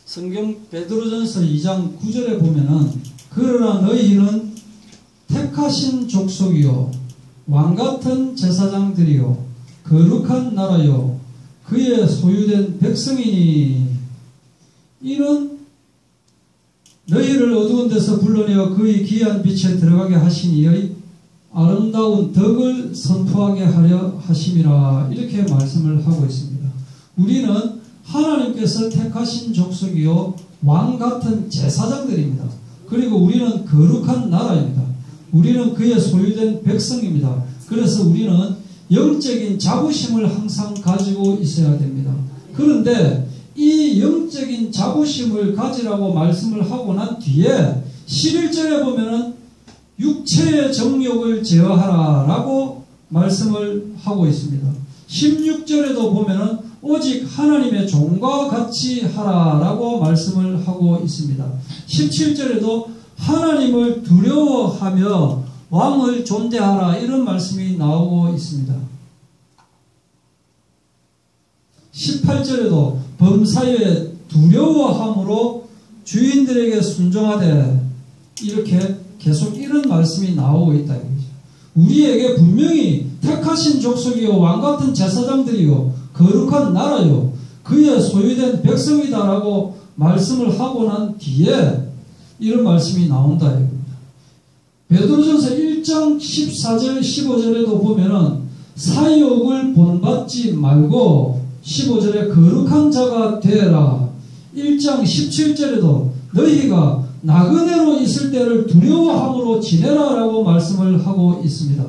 성경 베드로전서 2장 9절에 보면은 그러나 너희는 택하신 족속이요 왕같은 제사장들이요 거룩한 나라요 그의 소유된 백성이니 이는 너희를 어두운 데서 불러내어 그의 귀한 빛에 들어가게 하신 이의 아름다운 덕을 선포하게 하려 하심이라 이렇게 말씀을 하고 있습니다. 우리는 하나님께서 택하신 족속이요 왕같은 제사장들입니다. 그리고 우리는 거룩한 나라입니다. 우리는 그의 소유된 백성입니다. 그래서 우리는 영적인 자부심을 항상 가지고 있어야 됩니다. 그런데 이 영적인 자부심을 가지라고 말씀을 하고 난 뒤에 11절에 보면은 육체의 정욕을 제어하라 라고 말씀을 하고 있습니다. 16절에도 보면은 오직 하나님의 종과 같이 하라 라고 말씀을 하고 있습니다. 17절에도 하나님을 두려워하며 왕을 존대하라 이런 말씀이 나오고 있습니다. 18절에도 범사에 두려워함으로 주인들에게 순종하되 이렇게 계속 이런 말씀이 나오고 있다. 우리에게 분명히 택하신 족속이요 왕같은 제사장들이요 거룩한 나라요 그의 소유된 백성이다라고 말씀을 하고 난 뒤에 이런 말씀이 나온다. 베드로전서 1장 14절 15절에도 보면은 사욕을 본받지 말고 15절에 거룩한 자가 되라. 1장 17절에도 너희가 나그네로 있을 때를 두려워함으로 지내라 라고 말씀을 하고 있습니다.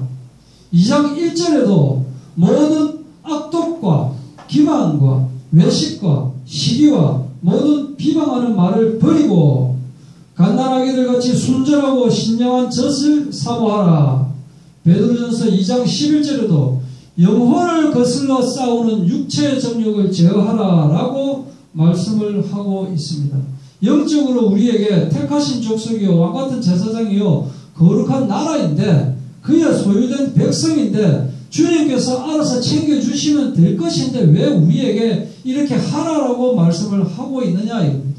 2장 1절에도 모든 악독과 기만과 외식과 시기와 모든 비방하는 말을 버리고 갓난아기들 같이 순전하고 신령한 젖을 사모하라. 베드로전서 2장 11절에도 영혼을 거슬러 싸우는 육체의 정욕을 제어하라 라고 말씀을 하고 있습니다. 영적으로 우리에게 택하신 족속이요 왕같은 제사장이요 거룩한 나라인데 그의 소유된 백성인데 주님께서 알아서 챙겨주시면 될 것인데 왜 우리에게 이렇게 하라라고 말씀을 하고 있느냐 이겁니다.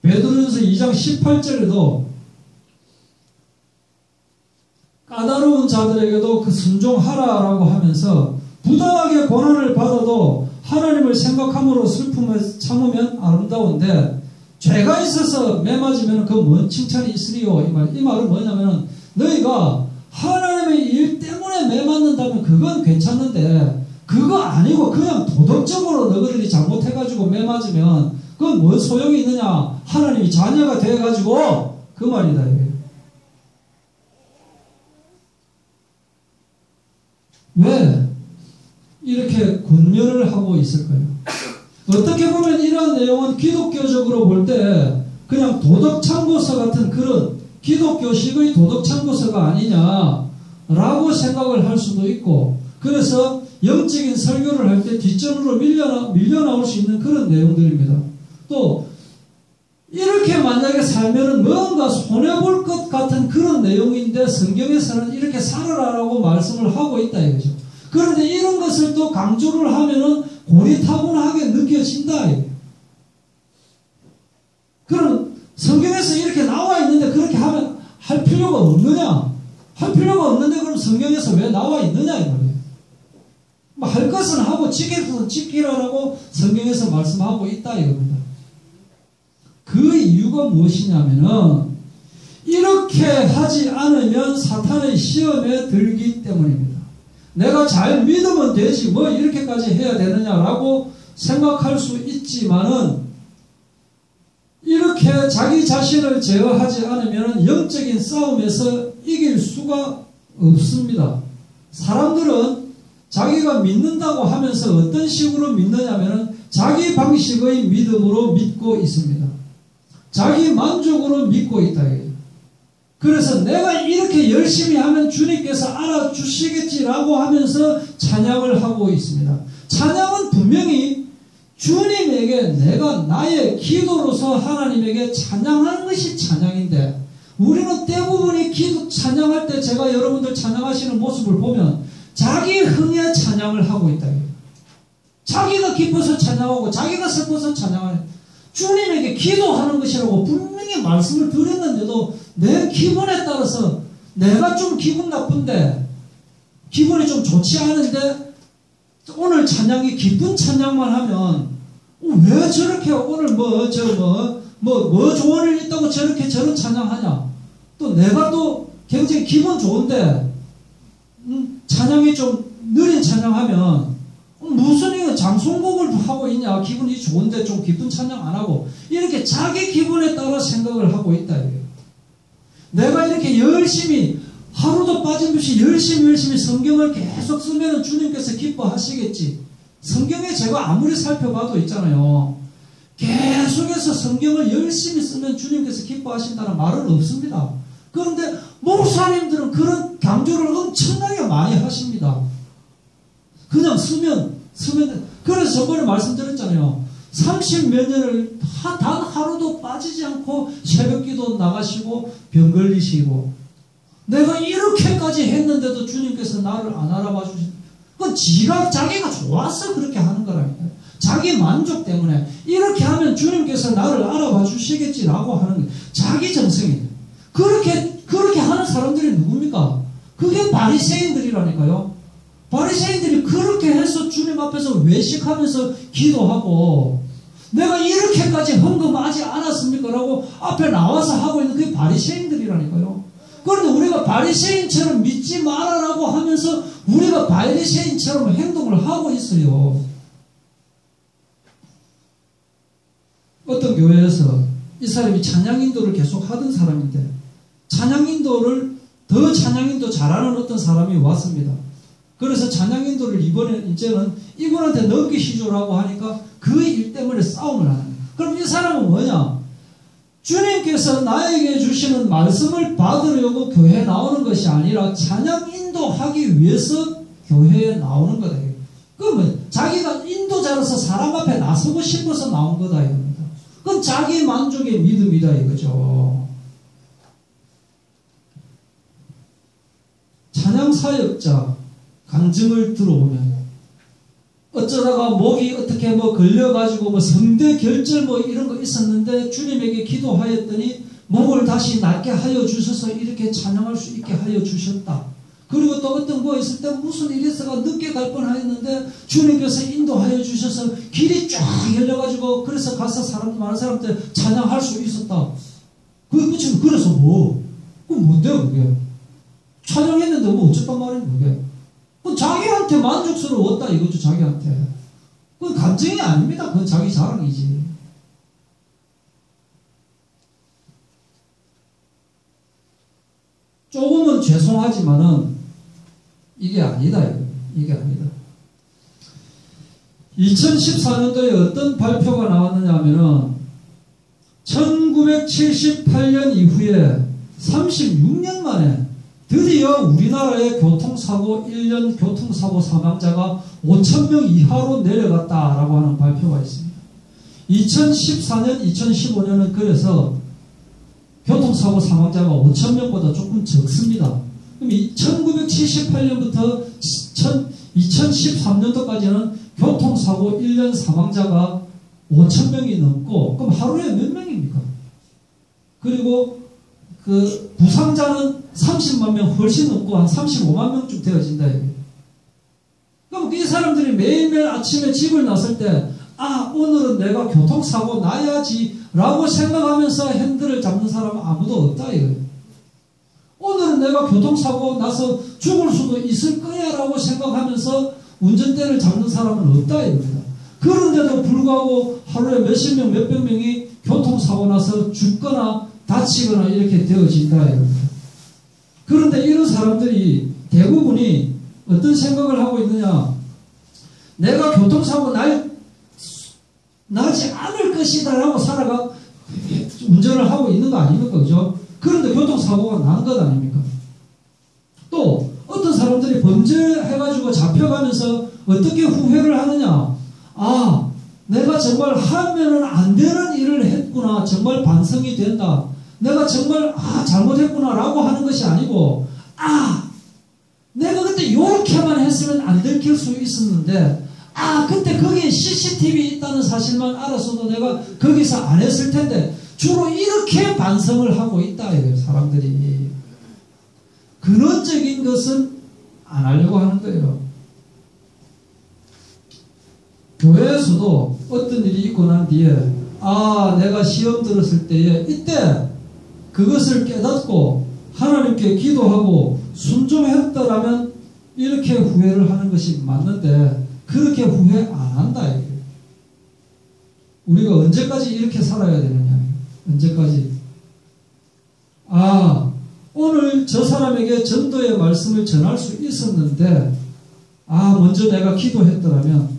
베드로전서 2장 18절에도 까다로운 자들에게도 그 순종하라라고 하면서 부당하게 고난을 받아도 하나님을 생각함으로 슬픔을 참으면 아름다운데 죄가 있어서 매맞으면 그 뭔 칭찬이 있으리요. 이 말은 뭐냐면 너희가 하나님의 일 때문에 매맞는다면 그건 괜찮는데 그거 아니고 그냥 도덕적으로 너희들이 잘못해가지고 매맞으면 그건 뭔 소용이 있느냐. 하나님이 자녀가 돼가지고 그 말이다. 왜 이렇게 권면을 하고 있을까요? 어떻게 보면 이런 내용은 기독교적으로 볼 때 그냥 도덕참고서 같은 그런 기독교식의 도덕참고서가 아니냐라고 생각을 할 수도 있고 그래서 영적인 설교를 할 때 뒷전으로 밀려나올 수 있는 그런 내용들입니다. 또 이렇게 만약에 살면은 뭔가 손해볼 것 같은 그런 내용인데 성경에서는 이렇게 살아라라고 말씀을 하고 있다 이거죠. 그런데 이런 것을 또 강조를 하면은 고리타분하게 느껴진다. 그럼 성경에서 이렇게 나와 있는데 그렇게 하면 할 필요가 없느냐? 할 필요가 없는데 그럼 성경에서 왜 나와 있느냐 이 말이에요. 뭐 할 것은 하고 지킬 것은 지키라라고 성경에서 말씀하고 있다 이겁니다. 그 이유가 무엇이냐면은 이렇게 하지 않으면 사탄의 시험에 들기 때문입니다. 내가 잘 믿으면 되지 뭐 이렇게까지 해야 되느냐라고 생각할 수 있지만은 이렇게 자기 자신을 제어하지 않으면 영적인 싸움에서 이길 수가 없습니다. 사람들은 자기가 믿는다고 하면서 어떤 식으로 믿느냐면은 자기 방식의 믿음으로 믿고 있습니다. 자기 만족으로 믿고 있다. 그래서 내가 이렇게 열심히 하면 주님께서 알아주시겠지라고 하면서 찬양을 하고 있습니다. 찬양은 분명히 주님에게 내가 나의 기도로서 하나님에게 찬양하는 것이 찬양인데 우리는 대부분이 기도 찬양할 때 제가 여러분들 찬양하시는 모습을 보면 자기 흥에 찬양을 하고 있다. 자기가 기뻐서 찬양하고 자기가 슬퍼서 찬양하는 주님에게 기도하는 것이라고 분명히 말씀을 드렸는데도 내 기분에 따라서 내가 좀 기분 나쁜데 기분이 좀 좋지 않은데 오늘 찬양이 기쁜 찬양만 하면 왜 저렇게 오늘 뭐 좋은 일 있다고 저렇게 저런 찬양하냐. 또 내가 또 굉장히 기분 좋은데 찬양이 좀 느린 찬양하면 무슨 이거 장송곡을 하고 있냐. 기분이 좋은데 좀 기쁜 찬양 안 하고 이렇게 자기 기분에 따라 생각을 하고 있다. 이거예요. 내가 이렇게 열심히 하루도 빠짐없이 열심히 성경을 계속 쓰면 주님께서 기뻐하시겠지. 성경에 제가 아무리 살펴봐도 있잖아요. 계속해서 성경을 열심히 쓰면 주님께서 기뻐하신다는 말은 없습니다. 그런데 목사님들은 그런 강조를 엄청나게 많이 하십니다. 그냥 쓰면 그래서 저번에 말씀드렸잖아요. 30몇 년을 단 하루도 빠지지 않고 새벽기도 나가시고 병 걸리시고 내가 이렇게까지 했는데도 주님께서 나를 안 알아봐 주신 그건 자기가 좋아서 그렇게 하는 거라니까요. 자기 만족 때문에 이렇게 하면 주님께서 나를 알아봐 주시겠지라고 하는 거예요. 자기 정성이에요. 그렇게 하는 사람들이 누굽니까? 그게 바리새인들이라니까요. 바리새인들이 그렇게 해서 주님 앞에서 외식하면서 기도하고 내가 이렇게까지 헌금하지 않았습니까? 라고 앞에 나와서 하고 있는 그게 바리새인들이라니까요. 그런데 우리가 바리새인처럼 믿지 말아라고 하면서 우리가 바리새인처럼 행동을 하고 있어요. 어떤 교회에서 이 사람이 찬양 인도를 계속 하던 사람인데 찬양 인도 잘하는 어떤 사람이 왔습니다. 그래서 찬양 인도를 이제는 이분한테 넘기시죠라고 하니까 그 일 때문에 싸움을 하는 거예요. 그럼 이 사람은 뭐냐? 주님께서 나에게 주시는 말씀을 받으려고 교회에 나오는 것이 아니라 찬양 인도하기 위해서 교회에 나오는 거다. 그러면 자기가 인도자로서 사람 앞에 나서고 싶어서 나온 거다 이겁니다. 그건 자기 만족의 믿음이다 이거죠. 찬양 사역자 간증을 들어오면 어쩌다가 목이 어떻게 걸려가지고 성대 결절 이런 거 있었는데 주님에게 기도하였더니 목을 다시 낫게 하여 주셔서 이렇게 찬양할 수 있게 하여 주셨다. 그리고 또 어떤 거 있을 때 무슨 일이 있어가 늦게 갈 뻔하였는데 주님께서 인도하여 주셔서 길이 쫙 열려가지고 그래서 가서 많은 사람들 찬양할 수 있었다. 그래서 그건 뭔데요 그게? 찬양했는데 어쨌단 말이에요 그게? 그건 자기한테 만족스러웠다 이거죠. 자기한테. 그건 감정이 아닙니다. 그건 자기 자랑이지. 조금은 죄송하지만은 이게 아니다. 이게 아니다. 2014년도에 어떤 발표가 나왔느냐 하면은 1978년 이후에 36년 만에 드디어 우리나라의 교통사고 1년 교통사고 사망자가 5,000명 이하로 내려갔다라고 하는 발표가 있습니다. 2014년, 2015년은 그래서 교통사고 사망자가 5,000명보다 조금 적습니다. 그럼 1978년부터 2013년도까지는 교통사고 1년 사망자가 5,000명이 넘고 그럼 하루에 몇 명입니까? 그리고 그 부상자는 30만 명 훨씬 넘고 한 35만 명쯤 되어진다. 그럼 이 사람들이 매일매일 아침에 집을 나설 때 오늘은 내가 교통사고 나야지 라고 생각하면서 핸들을 잡는 사람은 아무도 없다 이거예요. 오늘은 내가 교통사고 나서 죽을 수도 있을 거야 라고 생각하면서 운전대를 잡는 사람은 없다 이겁니다. 그런데도 불구하고 하루에 몇십 명, 몇백 명이 교통사고 나서 죽거나 다치거나 이렇게 되어진다 이겁니다. 그런데 이런 사람들이 대부분이 어떤 생각을 하고 있느냐? 내가 교통사고 나지 않을 것이다 라고 운전을 하고 있는 거 아닙니까? 그죠? 그런데 교통사고가 난 것 아닙니까? 또 어떤 사람들이 범죄해가지고 잡혀가면서 어떻게 후회를 하느냐? 내가 정말 하면은 안 되는 일을 했구나. 정말 반성이 된다. 내가 정말 잘못했구나 라고 하는 것이 아니고 내가 그때 요렇게만 했으면 안 들킬 수 있었는데 그때 거기에 CCTV 있다는 사실만 알았어도 내가 거기서 안 했을 텐데 주로 이렇게 반성을 하고 있다 이거예요. 사람들이 근원적인 것은 안 하려고 하는 거예요. 교회에서도 어떤 일이 있고 난 뒤에 내가 시험 들었을 때에 이때 그것을 깨닫고 하나님께 기도하고 순종했더라면 이렇게 후회를 하는 것이 맞는데 그렇게 후회 안 한다 이게. 우리가 언제까지 이렇게 살아야 되느냐. 언제까지. 오늘 저 사람에게 전도의 말씀을 전할 수 있었는데 먼저 내가 기도했더라면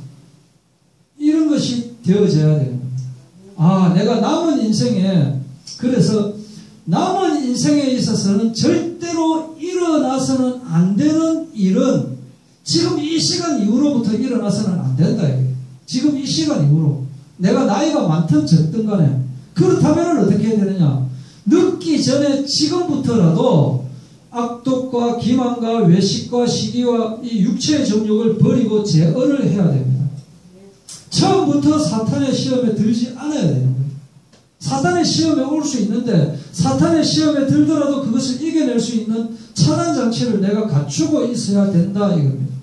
이런 것이 되어져야 되는 겁니다. 내가 남은 인생에 그래서 남은 인생에 있어서는 절대로 일어나서는 안 되는 일은 지금 이 시간 이후로부터 일어나서는 안 된다. 이게. 지금 이 시간 이후로 내가 나이가 많든 적든 간에 그렇다면 어떻게 해야 되느냐. 늦기 전에 지금부터라도 악독과 기만과 외식과 시기와 이 육체의 정욕을 버리고 제어를 해야 됩니다. 처음부터 사탄의 시험에 들지 않아야 되는 거예요. 사탄의 시험에 올 수 있는데 사탄의 시험에 들더라도 그것을 이겨낼 수 있는 차단장치를 내가 갖추고 있어야 된다 이겁니다.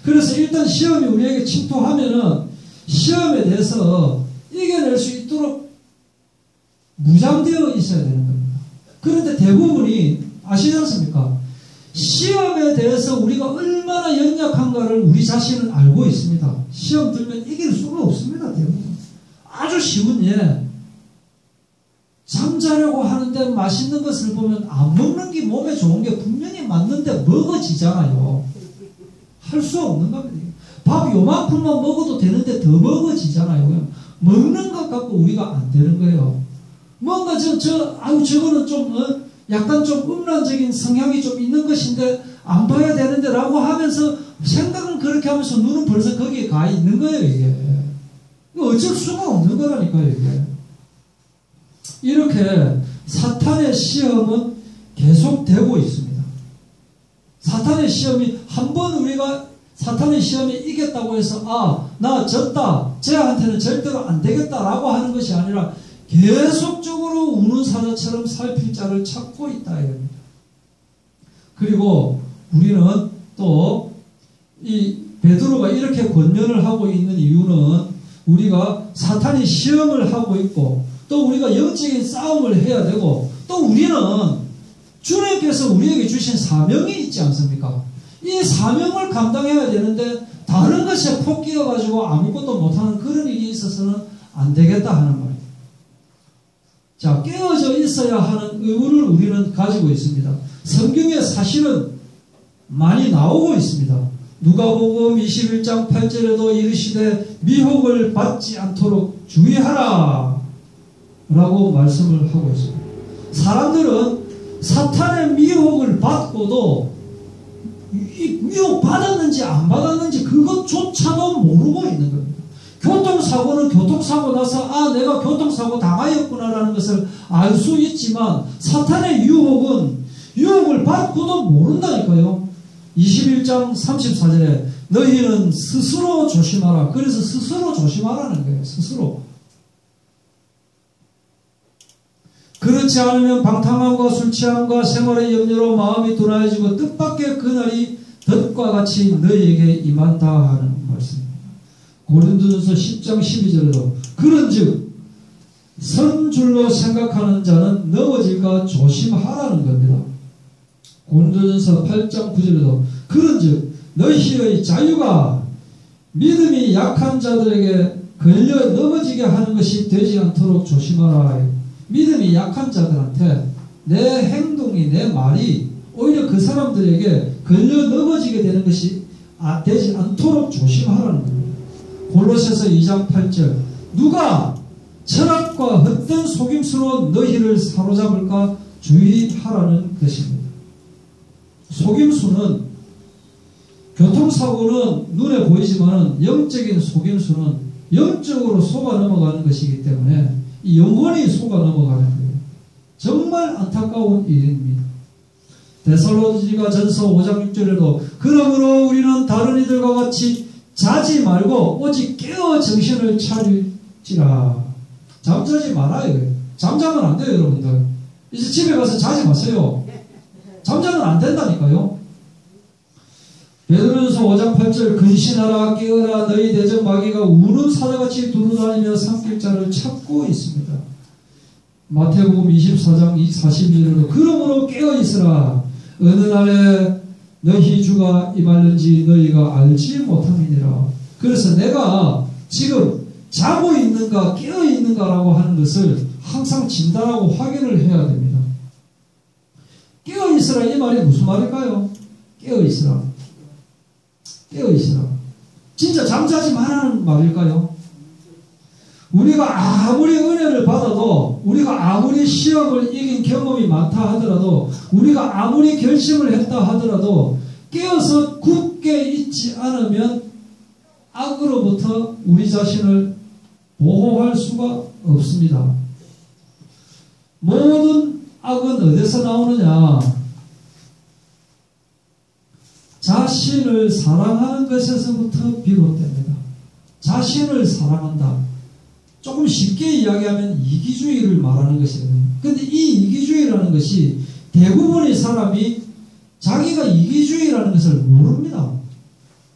그래서 일단 시험이 우리에게 침투하면은 시험에 대해서 이겨낼 수 있도록 무장되어 있어야 되는 겁니다. 그런데 대부분이 아시지 않습니까? 시험에 대해서 우리가 얼마나 연약한가를 우리 자신은 알고 있습니다. 시험 들면 이길 수가 없습니다. 대부분. 아주 쉬운 예. 잠자려고 하는데 맛있는 것을 보면 안 먹는 게 몸에 좋은 게 분명히 맞는데 먹어지잖아요. 할 수 없는 겁니다. 밥 요만큼만 먹어도 되는데 더 먹어지잖아요. 먹는 것 갖고 우리가 안 되는 거예요. 뭔가 저거는 좀 약간 좀 음란적인 성향이 좀 있는 것인데 안 봐야 되는데 라고 하면서 생각은 그렇게 하면서 눈은 벌써 거기에 가 있는 거예요. 이게 어쩔 수가 없는 거라니까요. 이게 이렇게 사탄의 시험은 계속되고 있습니다. 사탄의 시험이 한번 우리가 사탄의 시험에 이겼다고 해서 나 졌다 쟤한테는 절대로 안 되겠다라고 하는 것이 아니라 계속적으로 우는 사자처럼 살필 자를 찾고 있다 이겁니다. 그리고 우리는 또 이 베드로가 이렇게 권면을 하고 있는 이유는 우리가 사탄이 시험을 하고 있고 또 우리가 영적인 싸움을 해야 되고 또 우리는 주님께서 우리에게 주신 사명이 있지 않습니까? 이 사명을 감당해야 되는데 다른 것에 콕 끼어가지고 아무것도 못하는 그런 일이 있어서는 안 되겠다 하는 말입니다. 자, 깨어져 있어야 하는 의무를 우리는 가지고 있습니다. 성경에 사실은 많이 나오고 있습니다. 누가복음 21장 8절에도 이르시되 미혹을 받지 않도록 주의하라 라고 말씀을 하고 있습니다. 사람들은 사탄의 미혹을 받고도 미혹 받았는지 안 받았는지 그것조차도 모르고 있는 겁니다. 교통사고는 교통사고 나서 내가 교통사고 당하였구나라는 것을 알 수 있지만 사탄의 유혹을 받고도 모른다니까요. 21장 34절에 너희는 스스로 조심하라. 그래서 스스로 조심하라는 거예요. 스스로. 그렇지 않으면 방탕함과 술취함과 생활의 염려로 마음이 둔하여지고 뜻밖의 그날이 덫과 같이 너희에게 임한다 하는 말씀입니다. 고린도전서 10장 12절에도 그런즉 선 줄로 생각하는 자는 넘어질까 조심하라는 겁니다. 고린도전서 8장 9절에도 그런즉 너희의 자유가 믿음이 약한 자들에게 걸려 넘어지게 하는 것이 되지 않도록 조심하라. 믿음이 약한 자들한테 내 행동이 내 말이 오히려 그 사람들에게 걸려 넘어지게 되는 것이 되지 않도록 조심하라는 겁니다. 골로새서 2장 8절 누가 철학과 헛된 속임수로 너희를 사로잡을까 주의하라는 것입니다. 속임수는 교통사고는 눈에 보이지만 영적인 속임수는 영적으로 속아 넘어가는 것이기 때문에 이 영혼이 속아 넘어가는 거예요. 정말 안타까운 일입니다. 데살로니가 전서 5장 6절에도 그러므로 우리는 다른 이들과 같이 자지 말고 오직 깨어 정신을 차릴지라. 잠자지 말아요. 잠자면 안 돼요, 여러분들. 이제 집에 가서 자지 마세요. 잠자면 안 된다니까요. 베드로전서 5장 8절 근신하라 깨어라 너희 대적 마귀가 우는 사자같이 두루다니며 삼킬 자를 찾고 있습니다. 마태복음 24장 42절로 그러므로 깨어있으라 어느 날에 너희 주가 임하는지 너희가 알지 못함이니라. 그래서 내가 지금 자고 있는가 깨어 있는가라고 하는 것을 항상 진단하고 확인을 해야 됩니다. 깨어 있으라 이 말이 무슨 말일까요? 깨어 있으라. 깨어 있으라. 진짜 잠자지 말라는 말일까요? 우리가 아무리 은혜를 받아도, 우리가 아무리 시험을 이긴 경험이 많다 하더라도, 우리가 아무리 결심을 했다 하더라도 깨어서 굳게 있지 않으면 악으로부터 우리 자신을 보호할 수가 없습니다. 모든 악은 어디서 나오느냐? 자신을 사랑하는 것에서부터 비롯됩니다. 자신을 사랑한다. 조금 쉽게 이야기하면 이기주의를 말하는 것이거든요. 근데 이 이기주의라는 것이 대부분의 사람이 자기가 이기주의라는 것을 모릅니다.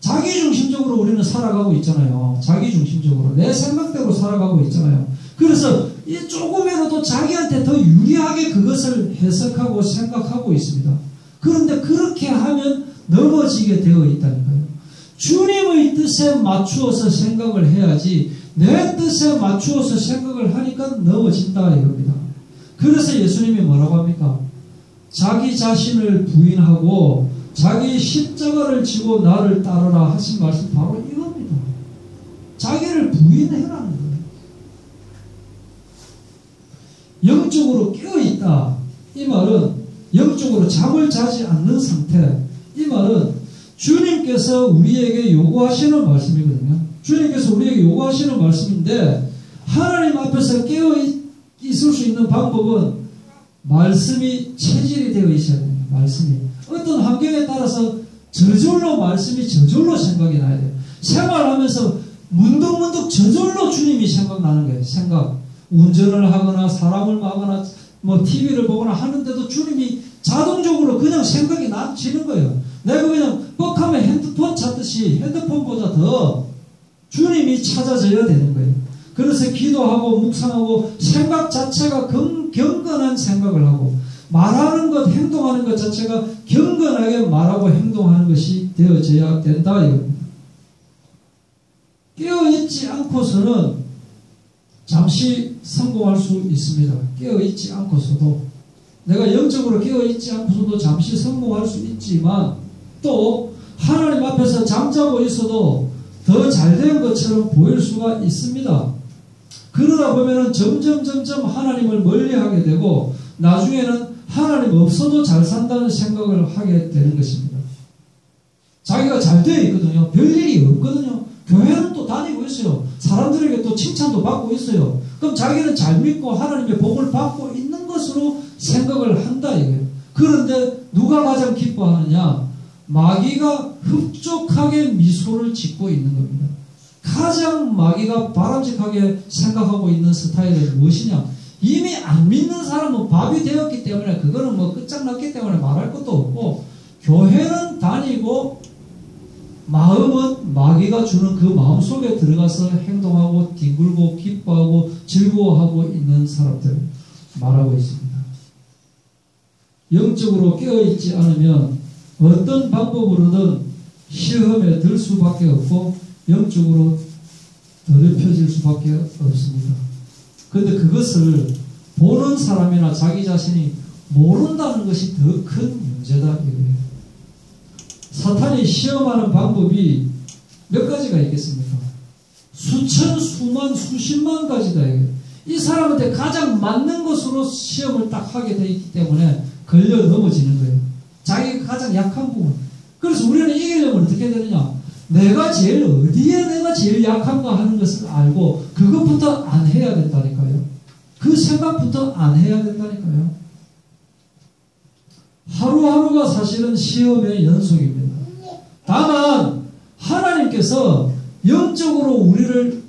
자기중심적으로 우리는 살아가고 있잖아요. 자기중심적으로. 내 생각대로 살아가고 있잖아요. 그래서 이 조금이라도 자기한테 더 유리하게 그것을 해석하고 생각하고 있습니다. 그런데 그렇게 하면 넘어지게 되어 있다니까요. 주님의 뜻에 맞추어서 생각을 해야지 내 뜻에 맞추어서 생각을 하니까 넘어진다 이겁니다. 그래서 예수님이 뭐라고 합니까? 자기 자신을 부인하고 자기 십자가를 지고 나를 따르라 하신 말씀 바로 이겁니다. 자기를 부인해라는 거예요. 영적으로 깨어있다. 이 말은 영적으로 잠을 자지 않는 상태. 이 말은 주님께서 우리에게 요구하시는 말씀이거든요. 주님께서 우리에게 요구하시는 말씀인데 하나님 앞에서 깨어 있을 수 있는 방법은 말씀이 체질이 되어 있어야 돼요. 말씀이. 어떤 환경에 따라서 저절로 말씀이 저절로 생각이 나야 돼요. 생활하면서 문득문득 저절로 주님이 생각나는 거예요. 생각. 운전을 하거나 사람을 마거나 뭐 TV를 보거나 하는데도 주님이 자동적으로 그냥 생각이 나지는 거예요. 내가 그냥 뻑하면 핸드폰 찾듯이 핸드폰보다 더 주님이 찾아져야 되는 거예요. 그래서 기도하고 묵상하고 생각 자체가 경건한 생각을 하고 말하는 것, 행동하는 것 자체가 경건하게 말하고 행동하는 것이 되어져야 된다 이겁니다. 깨어있지 않고서는 잠시 성공할 수 있습니다. 깨어있지 않고서도 내가 영적으로 깨어있지 않고서도 잠시 성공할 수 있지만 또 하나님 앞에서 잠자고 있어도 더 잘된 것처럼 보일 수가 있습니다. 그러다 보면은 점점 하나님을 멀리하게 되고 나중에는 하나님 없어도 잘 산다는 생각을 하게 되는 것입니다. 자기가 잘 되어 있거든요. 별일이 없거든요. 교회는 또 다니고 있어요. 사람들에게 또 칭찬도 받고 있어요. 그럼 자기는 잘 믿고 하나님의 복을 받고 있는 것으로 생각을 한다 이거예요. 그런데 누가 가장 기뻐하느냐? 마귀가 흡족하게 미소를 짓고 있는 겁니다. 가장 마귀가 바람직하게 생각하고 있는 스타일은 무엇이냐? 이미 안 믿는 사람은 밥이 되었기 때문에 그거는 뭐 끝장났기 때문에 말할 것도 없고 교회는 다니고 마음은 마귀가 주는 그 마음 속에 들어가서 행동하고 뒹굴고 기뻐하고 즐거워하고 있는 사람들 말하고 있습니다. 영적으로 깨어있지 않으면 어떤 방법으로든 시험에 들 수밖에 없고 영적으로 더럽혀질 수밖에 없습니다. 그런데 그것을 보는 사람이나 자기 자신이 모른다는 것이 더 큰 문제다 이거예요. 사탄이 시험하는 방법이 몇 가지가 있겠습니까? 수천, 수만, 수십만 가지다 이거예요. 이 사람한테 가장 맞는 것으로 시험을 딱 하게 되어 있기 때문에 걸려 넘어지는 거예요. 자기가 가장 약한 부분. 그래서 우리는 이기려면 어떻게 되느냐? 내가 제일 어디에 내가 제일 약한가 하는 것을 알고 그것부터 안 해야 된다니까요. 그 생각부터 안 해야 된다니까요. 하루하루가 사실은 시험의 연속입니다. 다만 하나님께서 영적으로 우리를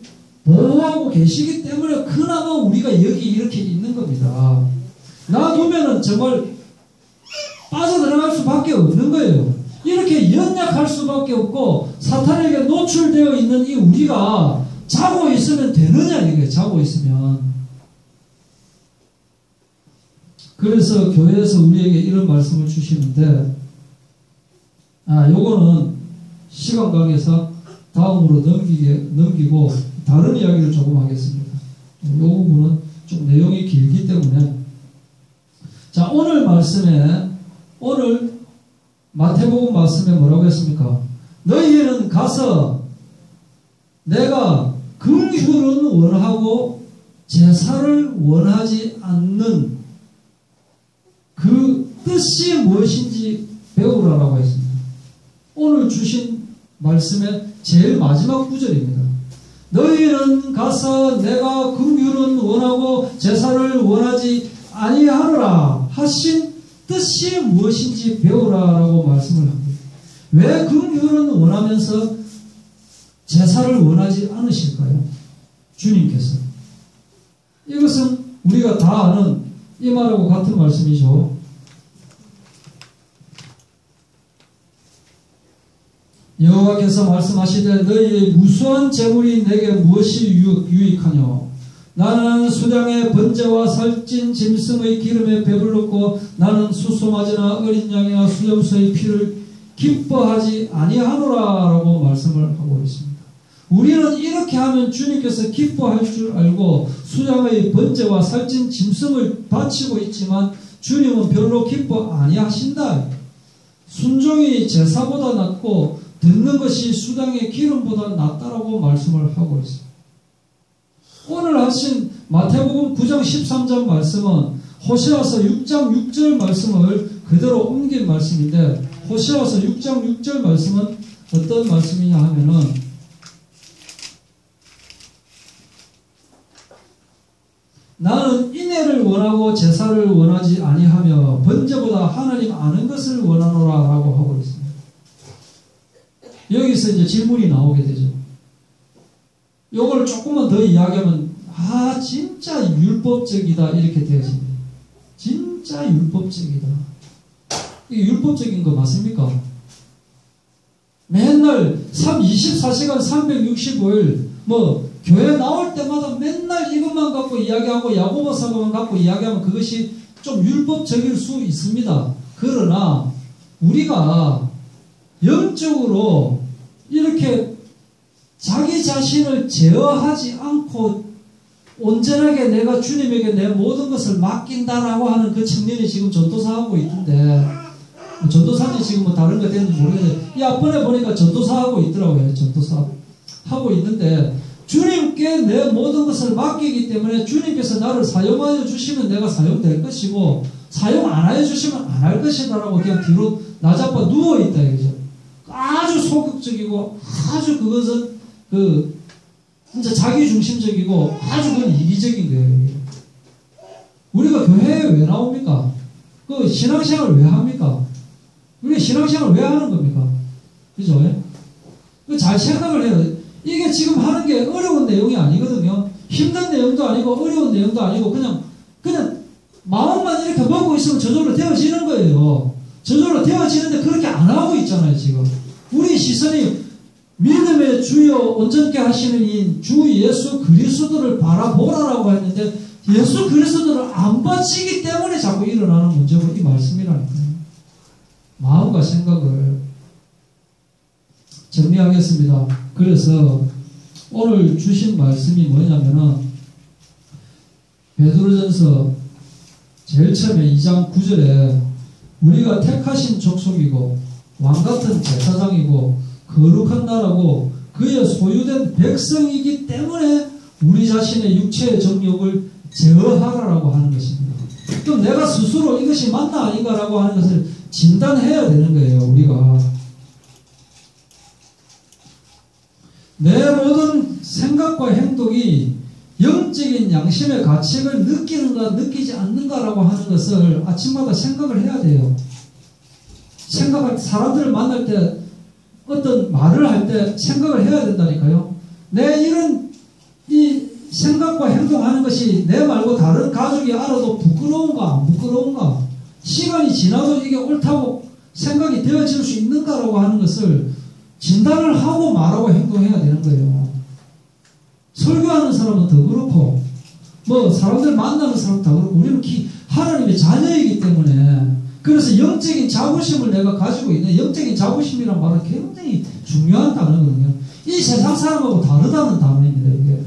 보호하고 계시기 때문에 그나마 우리가 여기 이렇게 있는 겁니다. 놔두면은 정말 빠져들어갈 수밖에 없는 거예요. 이렇게 연약할 수밖에 없고 사탄에게 노출되어 있는 이 우리가 자고 있으면 되느냐 이게 자고 있으면. 그래서 교회에서 우리에게 이런 말씀을 주시는데 요거는 시간 관계상 다음으로 넘기고 다른 이야기를 조금 하겠습니다. 이 부분은 좀 내용이 길기 때문에. 자, 오늘 마태복음 말씀에 뭐라고 했습니까? 너희는 가서 내가 긍휼은 원하고 제사를 원하지 않는 그 뜻이 무엇인지 배우라라고 했습니다. 오늘 주신 말씀의 제일 마지막 구절입니다. 너희는 가서 내가 긍휼은 원하고 제사를 원하지 아니하노라 하신 뜻이 무엇인지 배우라라고 말씀을 합니다. 왜 긍휼은 원하면서 제사를 원하지 않으실까요? 주님께서. 이것은 우리가 다 아는 이 말하고 같은 말씀이죠. 여호와께서 말씀하시되 너희의 무수한 재물이 내게 무엇이 유익하뇨? 나는 수량의 번제와 살찐 짐승의 기름에 배불렀고 나는 수소맞이나 어린 양이나 수염소의 피를 기뻐하지 아니하노라 라고 말씀을 하고 있습니다. 우리는 이렇게 하면 주님께서 기뻐할 줄 알고 수량의 번제와 살찐 짐승을 바치고 있지만 주님은 별로 기뻐 아니하신다. 순종이 제사보다 낫고 듣는 것이 수량의 기름보다 낫다라고 말씀을 하고 있습니다. 오늘 하신 마태복음 9장 13절 말씀은 호세아서 6장 6절 말씀을 그대로 옮긴 말씀인데 호세아서 6장 6절 말씀은 어떤 말씀이냐 하면은 나는 인애를 원하고 제사를 원하지 아니하며 번제보다 하나님 아는 것을 원하노라 라고 하고 있습니다. 여기서 이제 질문이 나오게 되죠. 요걸 조금만 더 이야기하면 진짜 율법적이다 이렇게 되어집니다. 진짜 율법적이다. 이게 율법적인 거 맞습니까? 맨날 24시간 365일 교회 나올 때마다 맨날 이것만 갖고 이야기하고 야고보 사도만 갖고 이야기하면 그것이 좀 율법적일 수 있습니다. 그러나 우리가 영적으로 이렇게 자기 자신을 제어하지 않고 온전하게 내가 주님에게 내 모든 것을 맡긴다라고 하는 그 청년이 지금 전도사하고 있던데 전도사인지 지금 다른 거 되는지 모르겠는데 이 앞번에 보니까 전도사하고 있더라고요. 전도사 하고 있는데 주님께 내 모든 것을 맡기기 때문에 주님께서 나를 사용하여 주시면 내가 사용될 것이고 사용 안 하여 주시면 안 할 것이다라고 그냥 뒤로 나자빠 누워있다 이거죠. 아주 소극적이고 아주 그것은 진짜 자기중심적이고 아주 그건 이기적인 거예요. 우리가 교회에 왜 나옵니까? 신앙생활을 왜 합니까? 우리 신앙생활을 왜 하는 겁니까? 그죠? 잘 생각을 해요. 이게 지금 하는 게 어려운 내용이 아니거든요. 힘든 내용도 아니고 어려운 내용도 아니고 그냥 마음만 이렇게 먹고 있으면 저절로 되어지는 거예요. 저절로 되어지는데 그렇게 안 하고 있잖아요, 지금. 우리 시선이 믿음의 주여 온전케 하시는 이 주 예수 그리스도를 바라보라라고 했는데 예수 그리스도를 안 바치기 때문에 자꾸 일어나는 문제고 이 말씀이라니까요. 마음과 생각을 정리하겠습니다. 그래서 오늘 주신 말씀이 뭐냐면은 베드로전서 제일 처음에 2장 9절에 우리가 택하신 족속이고 왕같은 제사장이고 거룩한 나라고 그의 소유된 백성이기 때문에 우리 자신의 육체의 정욕을 제어하라라고 하는 것입니다. 그럼 내가 스스로 이것이 맞나 아닌가라고 하는 것을 진단해야 되는 거예요. 우리가 내 모든 생각과 행동이 영적인 양심의 가책을 느끼는가 느끼지 않는가라고 하는 것을 아침마다 생각을 해야 돼요. 사람들을 만날 때 어떤 말을 할 때 생각을 해야 된다니까요. 내 이런 이 생각과 행동하는 것이 내 말고 다른 가족이 알아도 부끄러운가 안 부끄러운가, 시간이 지나도 이게 옳다고 생각이 되어질 수 있는가라고 하는 것을 진단을 하고 말하고 행동해야 되는 거예요. 설교하는 사람은 더 그렇고 뭐 사람들 만나는 사람도 다 그렇고 우리는 하나님의 자녀이기 때문에, 그래서 영적인 자부심을 내가 가지고 있는, 영적인 자부심이란 말은 굉장히 중요한 단어거든요. 이 세상 사람하고 다르다는 단어입니다. 이게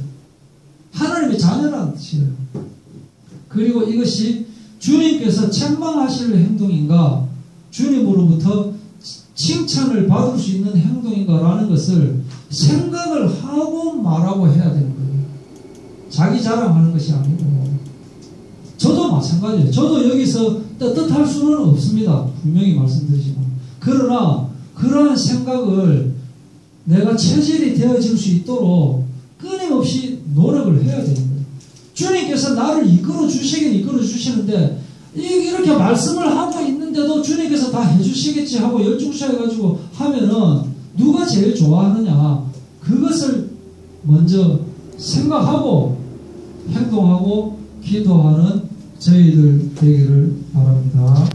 하나님의 자녀라는 뜻이에요. 그리고 이것이 주님께서 책망하실 행동인가, 주님으로부터 칭찬을 받을 수 있는 행동인가라는 것을 생각을 하고 말하고 해야 되는 거예요. 자기 자랑하는 것이 아니고. 저도 마찬가지예요. 저도 여기서 떳떳할 수는 없습니다. 분명히 말씀드리지만. 그러나 그러한 생각을 내가 체질이 되어질 수 있도록 끊임없이 노력을 해야 되는 거예요. 주님께서 나를 이끌어 주시긴 이끌어 주시는데, 이렇게 말씀을 하고 있는데도 주님께서 다 해주시겠지 하고 열중시켜가지고 하면은 누가 제일 좋아하느냐, 그것을 먼저 생각하고 행동하고 기도하는 저희들 되기를 바랍니다.